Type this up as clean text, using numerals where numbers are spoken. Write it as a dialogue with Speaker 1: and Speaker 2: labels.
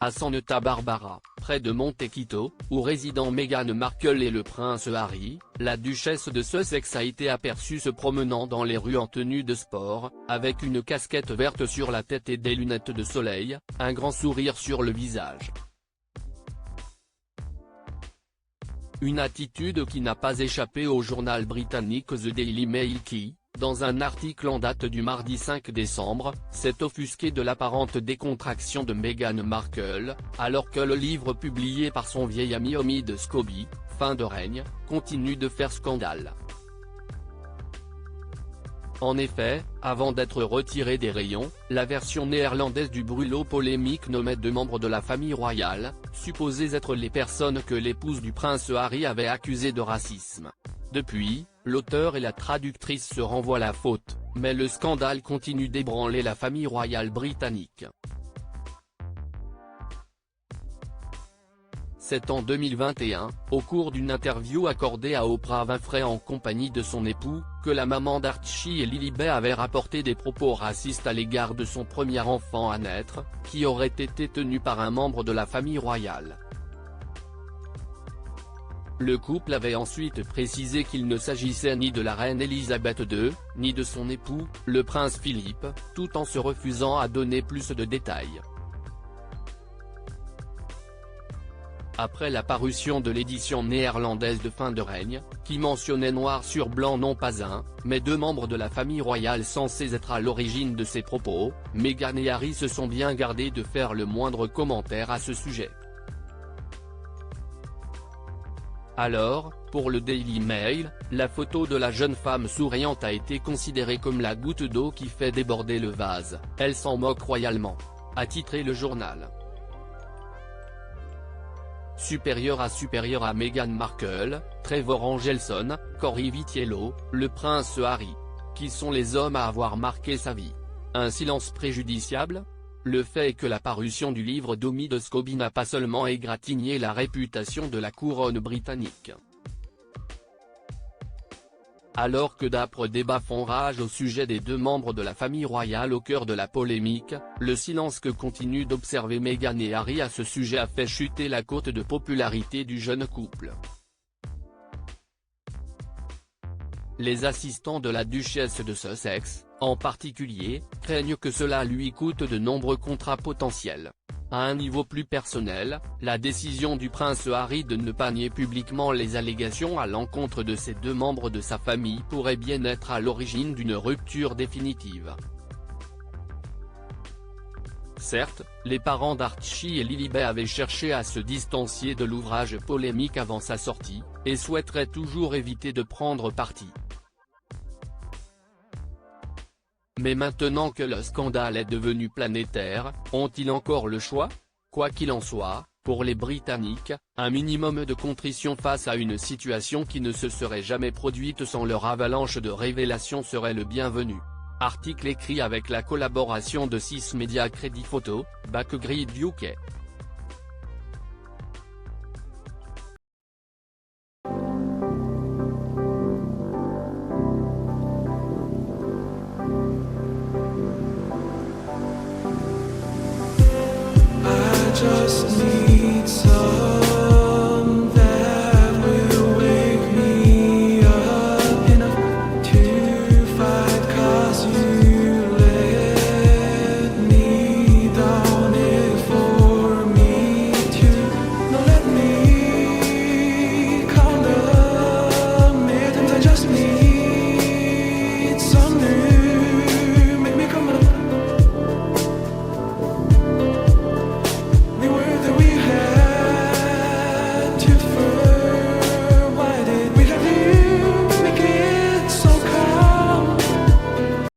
Speaker 1: à Santa Barbara, près de Montecito, où résident Meghan Markle et le prince Harry. La duchesse de Sussex a été aperçue se promenant dans les rues en tenue de sport, avec une casquette verte sur la tête et des lunettes de soleil, un grand sourire sur le visage. Une attitude qui n'a pas échappé au journal britannique The Daily Mail qui, dans un article en date du mardi 5 décembre, s'est offusqué de l'apparente décontraction de Meghan Markle, alors que le livre publié par son vieil ami Omid Scobie, Fin de règne, continue de faire scandale. En effet, avant d'être retiré des rayons, la version néerlandaise du brûlot polémique nommait deux membres de la famille royale, supposés être les personnes que l'épouse du prince Harry avait accusées de racisme. Depuis, l'auteur et la traductrice se renvoient la faute, mais le scandale continue d'ébranler la famille royale britannique. C'est en 2021, au cours d'une interview accordée à Oprah Winfrey en compagnie de son époux, que la maman d'Archie et Lilibet avait rapporté des propos racistes à l'égard de son premier enfant à naître, qui aurait été tenu par un membre de la famille royale. Le couple avait ensuite précisé qu'il ne s'agissait ni de la reine Elisabeth II, ni de son époux, le prince Philippe, tout en se refusant à donner plus de détails. Après la parution de l'édition néerlandaise de Fin de règne, qui mentionnait noir sur blanc non pas un, mais deux membres de la famille royale censés être à l'origine de ces propos, Meghan et Harry se sont bien gardés de faire le moindre commentaire à ce sujet. Alors, pour le Daily Mail, la photo de la jeune femme souriante a été considérée comme la goutte d'eau qui fait déborder le vase, elle s'en moque royalement, a titré le journal. Supérieur à Meghan Markle, Trevor Angelson, Corey Vitiello, le prince Harry. Qui sont les hommes à avoir marqué sa vie? Un silence préjudiciable? Le fait est que la parution du livre d'Omid Scobie n'a pas seulement égratigné la réputation de la couronne britannique. Alors que d'âpres débats font rage au sujet des deux membres de la famille royale au cœur de la polémique, le silence que continuent d'observer Meghan et Harry à ce sujet a fait chuter la cote de popularité du jeune couple. Les assistants de la duchesse de Sussex, en particulier, craignent que cela lui coûte de nombreux contrats potentiels. À un niveau plus personnel, la décision du prince Harry de ne pas nier publiquement les allégations à l'encontre de ces deux membres de sa famille pourrait bien être à l'origine d'une rupture définitive. Certes, les parents d'Archie et Lilibet avaient cherché à se distancier de l'ouvrage polémique avant sa sortie, et souhaiteraient toujours éviter de prendre parti. Mais maintenant que le scandale est devenu planétaire, ont-ils encore le choix? Quoi qu'il en soit, pour les Britanniques, un minimum de contrition face à une situation qui ne se serait jamais produite sans leur avalanche de révélations serait le bienvenu. Article écrit avec la collaboration de 6 médias Crédit Photo, Backgrid UK.
Speaker 2: Just need